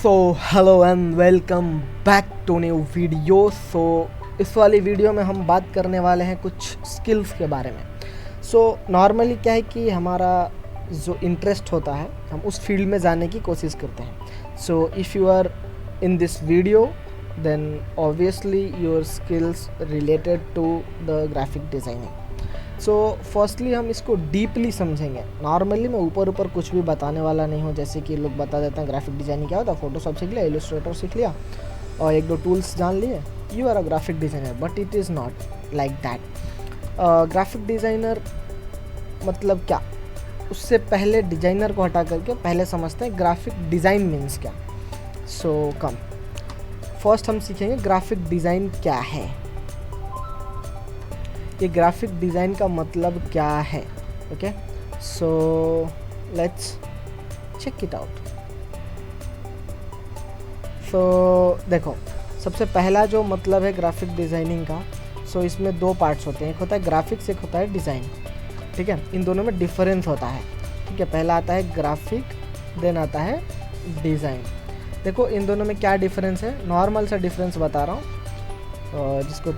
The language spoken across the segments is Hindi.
So hello and welcome back to new video. इस वाली वीडियो में हम बात करने वाले हैं कुछ स्किल्स के बारे में। नॉर्मली क्या है कि हमारा जो इंटरेस्ट होता है हम उस फील्ड में जाने की कोशिश करते हैं। If you are in this video then obviously your skills related to the graphic designing. Firstly हम इसको डीपली समझेंगे। नॉर्मली मैं ऊपर ऊपर कुछ भी बताने वाला नहीं हूँ, जैसे कि लोग बता देते हैं ग्राफिक डिज़ाइनिंग क्या होता है, फोटोशॉप सीख लिया, इलस्ट्रेटर सीख लिया और एक दो टूल्स जान लिए, you are a graphic designer. But it is not like that. Graphic designer मतलब क्या, उससे पहले डिज़ाइनर को हटा करके पहले समझते हैं ग्राफिक डिज़ाइन मीन्स क्या। कम फर्स्ट हम सीखेंगे ग्राफिक डिज़ाइन क्या है, ये ग्राफिक डिज़ाइन का मतलब क्या है। Okay, let's check it out. देखो, सबसे पहला जो मतलब है ग्राफिक डिज़ाइनिंग का, इसमें दो पार्ट्स होते हैं, एक होता है ग्राफिक्स, एक होता है डिज़ाइन। ठीक है, इन दोनों में डिफरेंस होता है। ठीक है, पहला आता है ग्राफिक, देन आता है डिज़ाइन। देखो इन दोनों में क्या डिफरेंस है, नॉर्मल सा डिफरेंस बता रहा हूँ जिसको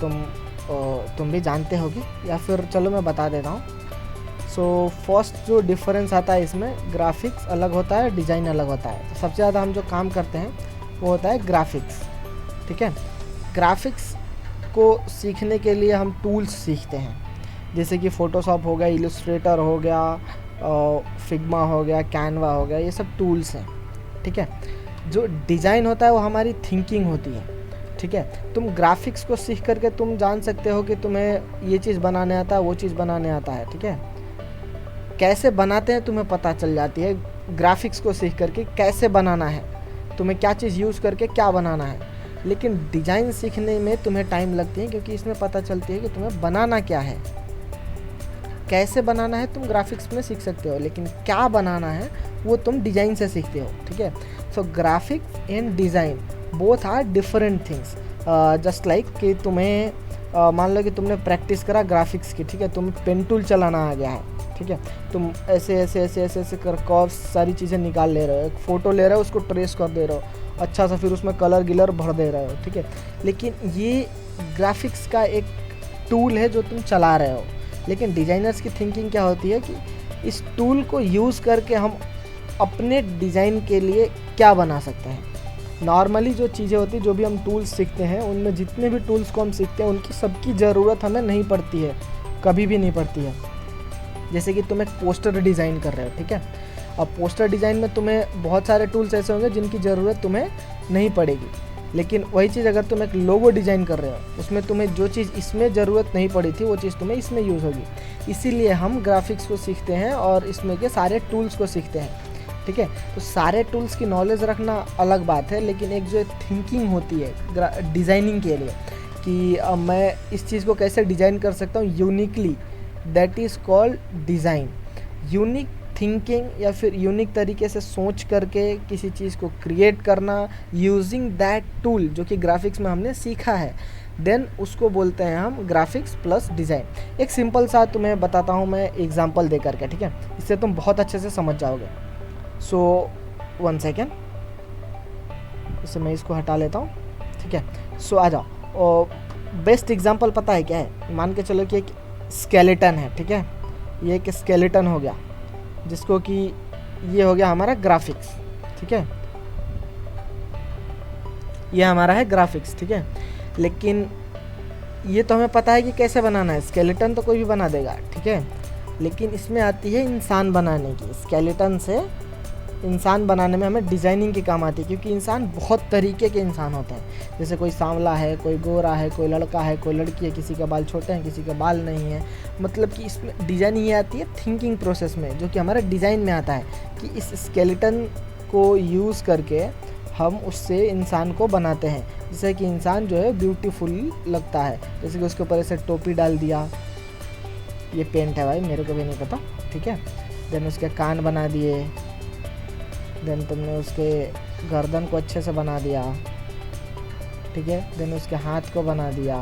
तुम भी जानते होगे, या फिर चलो मैं बता देता हूँ। फर्स्ट जो डिफरेंस आता है इसमें, ग्राफिक्स अलग होता है, डिज़ाइन अलग होता है। तो सबसे ज़्यादा हम जो काम करते हैं वो होता है ग्राफिक्स। ठीक है, ग्राफिक्स को सीखने के लिए हम टूल्स सीखते हैं, जैसे कि फ़ोटोशॉप हो गया, इलस्ट्रेटर हो गया, फिग्मा हो गया, कैनवा हो गया, ये सब टूल्स हैं। ठीक है, जो डिज़ाइन होता है वो हमारी थिंकिंग होती है। ठीक है, तुम ग्राफिक्स को सीख करके तुम जान सकते हो कि तुम्हें ये चीज़ बनाने आता है, वो चीज़ बनाने आता है। ठीक है, कैसे बनाते हैं तुम्हें पता चल जाती है ग्राफिक्स को सीख करके, कैसे बनाना है, तुम्हें क्या चीज़ यूज़ करके क्या बनाना है। लेकिन डिज़ाइन सीखने में तुम्हें टाइम लगती है, क्योंकि इसमें पता चलती है कि तुम्हें बनाना क्या है। कैसे बनाना है तुम ग्राफिक्स में सीख सकते हो, लेकिन क्या बनाना है वो तुम डिज़ाइन से सीखते हो। ठीक है, graphics and design both are different things. Just like कि तुम्हें मान लो कि तुमने प्रैक्टिस करा ग्राफिक्स की, ठीक है, तुम्हें पेन टूल चलाना आ गया है। ठीक है, तुम ऐसे ऐसे ऐसे ऐसे ऐसे कर कर्व्स सारी चीज़ें निकाल ले रहे हो, एक फ़ोटो ले रहे हो, उसको ट्रेस कर दे रहे हो अच्छा सा, फिर उसमें कलर गिलर भर दे रहे हो। ठीक है, लेकिन ये ग्राफिक्स का एक टूल है जो तुम चला रहे हो। लेकिन डिज़ाइनर्स की थिंकिंग क्या होती है कि इस टूल को यूज़ करके हम अपने डिज़ाइन के लिए क्या बना सकते हैं। नॉर्मली जो चीज़ें होती हैं, जो भी हम टूल्स सीखते हैं, उनमें जितने भी टूल्स को हम सीखते हैं उनकी सबकी ज़रूरत हमें नहीं पड़ती है, कभी भी नहीं पड़ती है। जैसे कि तुम एक पोस्टर डिज़ाइन कर रहे हो, ठीक है, अब पोस्टर डिज़ाइन में तुम्हें बहुत सारे टूल्स ऐसे होंगे जिनकी ज़रूरत तुम्हें नहीं पड़ेगी। लेकिन वही चीज़ अगर तुम एक लोगो डिज़ाइन कर रहे हो, उसमें तुम्हें जो चीज़ इसमें ज़रूरत नहीं पड़ी थी वो चीज़ तुम्हें इसमें यूज़ होगी। इसीलिए हम ग्राफिक्स को सीखते हैं और इसमें के सारे टूल्स को सीखते हैं। ठीक है, तो सारे टूल्स की नॉलेज रखना अलग बात है, लेकिन एक जो थिंकिंग होती है डिज़ाइनिंग के लिए कि मैं इस चीज़ को कैसे डिज़ाइन कर सकता हूँ uniquely, that is called design. Unique thinking या फिर यूनिक तरीके से सोच करके किसी चीज़ को क्रिएट करना यूजिंग दैट टूल जो कि ग्राफिक्स में हमने सीखा है, देन उसको बोलते हैं हम ग्राफिक्स प्लस डिज़ाइन। एक सिंपल सा तुम्हें बताता हूँ मैं एग्जांपल दे करके, ठीक है, इससे तुम बहुत अच्छे से समझ जाओगे। 1 सेकेंड, इससे मैं इसको हटा लेता हूँ। ठीक है, आ जाओ। और बेस्ट एग्जांपल पता है क्या है, मान के चलो कि एक स्केलेटन है। ठीक है, ये एक स्केलेटन हो गया, जिसको कि ये हो गया हमारा ग्राफिक्स। ठीक है, ये हमारा है ग्राफिक्स। ठीक है, लेकिन ये तो हमें पता है कि कैसे बनाना है, स्केलेटन तो कोई भी बना देगा। ठीक है, लेकिन इसमें आती है इंसान बनाने की। स्केलेटन से इंसान बनाने में हमें डिज़ाइनिंग की काम आती है, क्योंकि इंसान बहुत तरीके के इंसान होते हैं। जैसे कोई सांवला है, कोई गोरा है, कोई लड़का है, कोई लड़की है, किसी के बाल छोटे हैं, किसी के बाल नहीं है। मतलब कि इसमें डिज़ाइनिंग ये आती है थिंकिंग प्रोसेस में, जो कि हमारे डिज़ाइन में आता है कि इस स्केलेटन को यूज़ करके हम उससे इंसान को बनाते हैं, जिससे कि इंसान जो है ब्यूटीफुल लगता है। जैसे कि उसके ऊपर ऐसे टोपी डाल दिया, ये पेंट है भाई, मेरे को भी नहीं पता। ठीक है, देन उसके कान बना दिए, देन तुमने उसके गर्दन को अच्छे से बना दिया। ठीक है, देन उसके हाथ को बना दिया,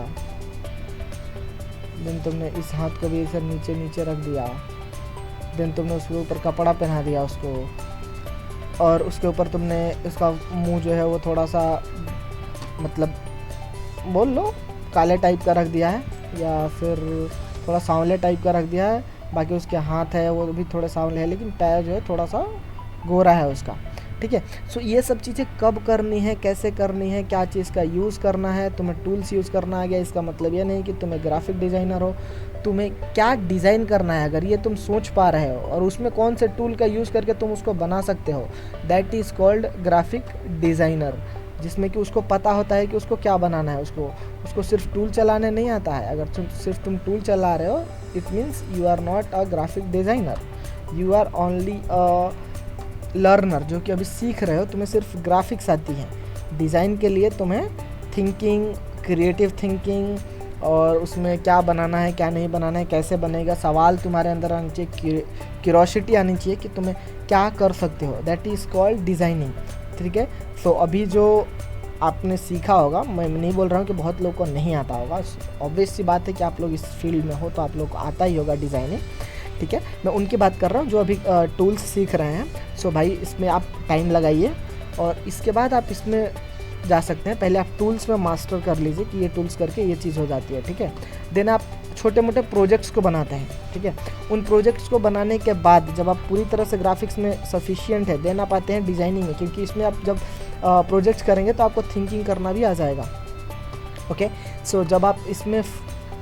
देन तुमने इस हाथ को भी इसे नीचे नीचे रख दिया, देन तुमने उसके ऊपर कपड़ा पहना दिया उसको। और उसके ऊपर तुमने इसका मुंह जो है वो थोड़ा सा मतलब बोल लो काले टाइप का रख दिया है, या फिर थोड़ा सांवले टाइप का रख दिया है। बाकी उसके हाथ है वो भी थोड़े सांवले हैं, लेकिन पैर जो है थोड़ा सा गोरा है उसका, ठीक है। सो ये सब चीज़ें कब करनी है, कैसे करनी है, क्या चीज़ का यूज़ करना है, तुम्हें टूल्स यूज़ करना आ गया, इसका मतलब ये नहीं कि तुम्हें ग्राफिक डिज़ाइनर हो। तुम्हें क्या डिज़ाइन करना है अगर ये तुम सोच पा रहे हो, और उसमें कौन से टूल का यूज़ करके तुम उसको बना सकते हो, that is called graphic designer. जिसमें कि उसको पता होता है कि उसको क्या बनाना है, उसको सिर्फ टूल चलाने नहीं आता है। अगर सिर्फ तुम टूल चला रहे हो, it means you are not a graphic designer, you are only a learner, जो कि अभी सीख रहे हो। तुम्हें सिर्फ ग्राफिक्स आती है, डिज़ाइन के लिए तुम्हें थिंकिंग, क्रिएटिव थिंकिंग, और उसमें क्या बनाना है क्या नहीं बनाना है, कैसे बनेगा, सवाल तुम्हारे अंदर आनी चाहिए, क्यूरोसिटी आनी चाहिए कि तुम्हें क्या कर सकते हो, दैट इज़ कॉल्ड डिज़ाइनिंग, ठीक है। सो अभी जो आपने सीखा होगा, मैं नहीं बोल रहा हूँ कि बहुत लोगों को नहीं आता होगा, ऑब्वियस सी बात है कि आप लोग इस फील्ड में हो तो आप लोग को आता ही होगा डिज़ाइनिंग, ठीक है। मैं उनकी बात कर रहा हूँ जो अभी टूल्स सीख रहे हैं। सो भाई इसमें आप टाइम लगाइए और इसके बाद आप इसमें जा सकते हैं। पहले आप टूल्स में मास्टर कर लीजिए कि ये टूल्स करके ये चीज़ हो जाती है, ठीक है। देन आप छोटे मोटे प्रोजेक्ट्स को बनाते हैं, ठीक है। उन प्रोजेक्ट्स को बनाने के बाद जब आप पूरी तरह से ग्राफिक्स में सफिशिएंट है, देन आप आते हैं डिज़ाइनिंग में, क्योंकि इसमें आप जब प्रोजेक्ट्स करेंगे तो आपको थिंकिंग करना भी आ जाएगा, ओके। सो जब आप इसमें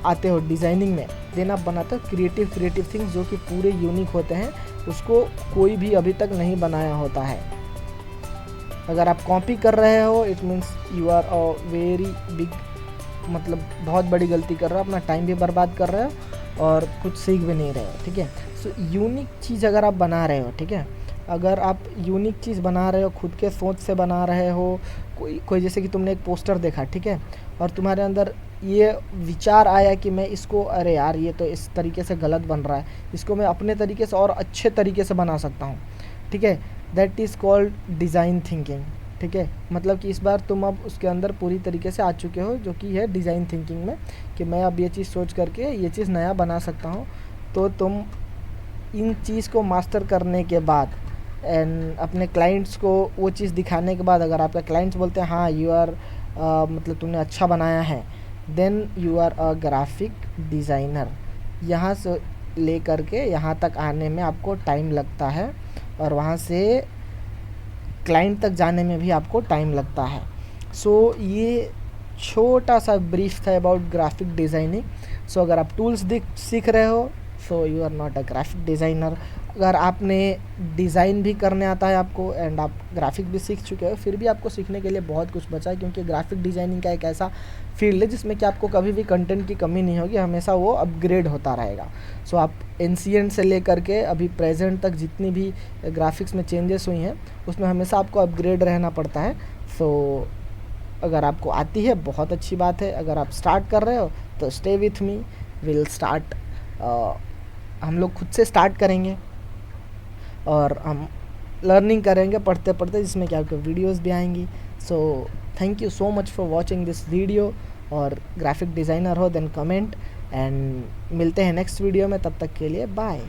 आते हो डिज़ाइनिंग में, देन आप बनाते हो क्रिएटिव थिंग्स जो कि पूरे यूनिक होते हैं, उसको कोई भी अभी तक नहीं बनाया होता है। अगर आप कॉपी कर रहे हो, it means you are a very big, मतलब बहुत बड़ी गलती कर रहे हो, अपना टाइम भी बर्बाद कर रहे हो और कुछ सीख भी नहीं रहे हो, ठीक है। सो यूनिक चीज़ अगर आप बना रहे हो, ठीक है, अगर आप यूनिक चीज़ बना रहे हो, खुद के सोच से बना रहे हो, कोई जैसे कि तुमने एक पोस्टर देखा, ठीक है, और तुम्हारे अंदर ये विचार आया कि मैं इसको, अरे यार ये तो इस तरीके से गलत बन रहा है, इसको मैं अपने तरीके से और अच्छे तरीके से बना सकता हूँ, ठीक है, that is called design thinking, ठीक है। मतलब कि इस बार तुम अब उसके अंदर पूरी तरीके से आ चुके हो, जो कि है डिज़ाइन थिंकिंग में, कि मैं अब ये चीज़ सोच करके ये चीज़ नया बना सकता हूँ। तो तुम इन चीज़ को मास्टर करने के बाद एंड अपने क्लाइंट्स को वो चीज़ दिखाने के बाद, अगर आपके क्लाइंट्स बोलते हैं हाँ यू आर मतलब तुमने अच्छा बनाया है, then you are a graphic designer. यहाँ से ले करके यहाँ तक आने में आपको टाइम लगता है, और वहाँ से क्लाइंट तक जाने में भी आपको टाइम लगता है। सो ये छोटा सा ब्रीफ था अबाउट ग्राफिक डिज़ाइनिंग। सो अगर आप टूल्स सीख रहे हो, so you are not a graphic designer. अगर आपने डिज़ाइन भी करने आता है आपको एंड आप ग्राफिक भी सीख चुके हो, फिर भी आपको सीखने के लिए बहुत कुछ बचा है, क्योंकि ग्राफिक डिज़ाइनिंग का एक ऐसा फील्ड है जिसमें कि आपको कभी भी कंटेंट की कमी नहीं होगी, हमेशा वो अपग्रेड होता रहेगा। सो आप एंशिएंट से लेकर के अभी प्रेजेंट तक जितनी भी ग्राफिक्स में चेंजेस हुई हैं, उसमें हमेशा आपको अपग्रेड रहना पड़ता है। सो अगर आपको आती है बहुत अच्छी बात है, अगर आप स्टार्ट कर रहे हो तो stay with me, will start. हम लोग खुद से स्टार्ट करेंगे और हम लर्निंग करेंगे पढ़ते पढ़ते, जिसमें कि आपको वीडियोस भी आएंगी। So thank you so much for watching this video. और ग्राफिक डिज़ाइनर हो देन कमेंट, एंड मिलते हैं नेक्स्ट वीडियो में, तब तक के लिए बाय।